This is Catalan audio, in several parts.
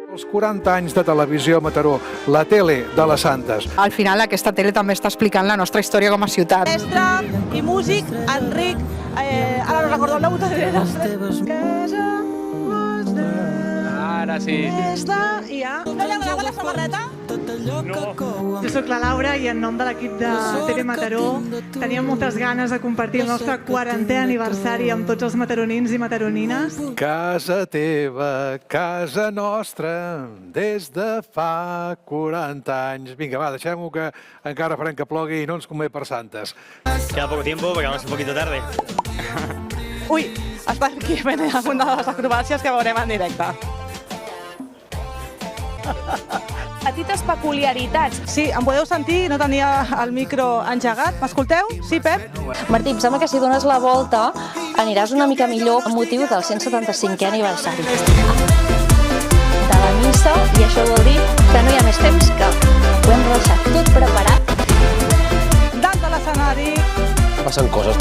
Els 40 anys de televisió a Mataró, la tele de les Santes. Al final aquesta tele també està explicant la nostra història com a ciutat. Mestre i músic, Enric, ara no recordo el nom de Ara sí. I ja. No li agrada la samarreta? No. Jo sóc la Laura i en nom de l'equip de TV Mataró teníem moltes ganes de compartir el nostre 40è aniversari amb tots els mataronins i mataronines. Casa teva, casa nostra, des de fa 40 anys. Vinga, va, deixem-ho que encara farem que plogui i no ens convé per santes. Queda poco tiempo porque vamos un poquito tarde. Ui, està aquí fent una de les acrobàcies que veurem en directe. Petites peculiaritats. Sí, em podeu sentir? No tenia el micro engegat. M'escolteu? Sí, Pep? Martí, em sembla que si dones la volta aniràs una mica millor amb motiu del 175è aniversari de la missa, i això vol dir que no hi ha més temps, que ho hem deixat tot preparat. Dalt de l'escenari. Passen coses.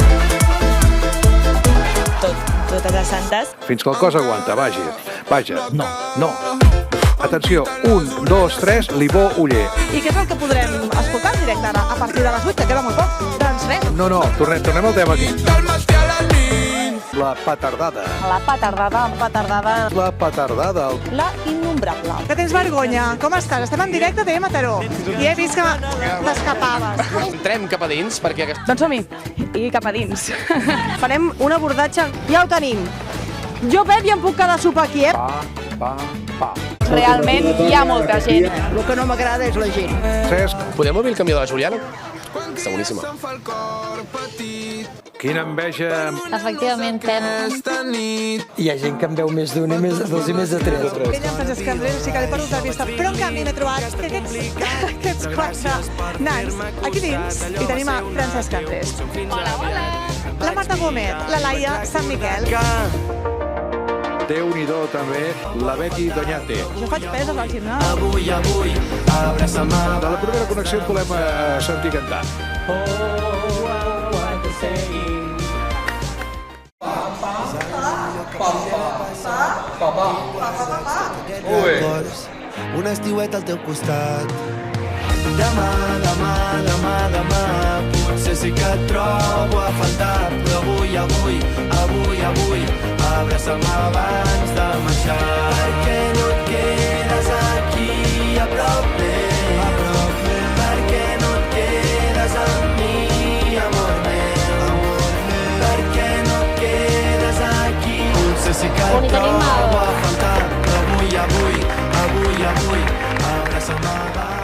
Totes les santes. Fins que el cos aguanta, vaja. No. Atenció, 1, 2, 3, Libó Oller. I què és el que podrem escoltar en directe ara, a partir de les 8, que queda molt poc? Doncs res. No, tornem al tema aquí. La petardada. La petardada. La petardada. La innombrable. Que tens vergonya? Com estàs? Estem en directe a TV Mataró. I he vist que t'escapaves. Entrem cap a dins perquè... Doncs som-hi. I cap a dins. Farem un abordatge. Ja ho tenim. Jo, Pep, ja em puc quedar a sopar aquí, Pa. Realment hi ha molta gent. El que no m'agrada és la gent. Cesc, Podem obrir el camió de la Juliana? Està boníssima. quina enveja. Efectivament, Pep. Hi ha gent que en veu més d'un i més de dos i més de tres. Ella em Francesc Andrés, sí que l'he perdut de vista, però en canvi m'he trobat que aquests quatre nans aquí dins i tenim a Francesc Andrés. Hola. La Marta Gómez, la Laia Sant Miquel. Déu-n'hi-do, també, la Betty Doñate. Jo faig peses al gimnàs. De la primera connexió et volem sentir cantar. Un estiuet al teu costat. Demà, potser sí que et trobo a faltar, però avui, abraça'm abans de marxar. Per què no et quedes aquí a prop meu? Per què no et quedes amb mi, amor meu? Per què no et quedes aquí? Potser sí que et trobo a faltar, però avui, abraça'm abans.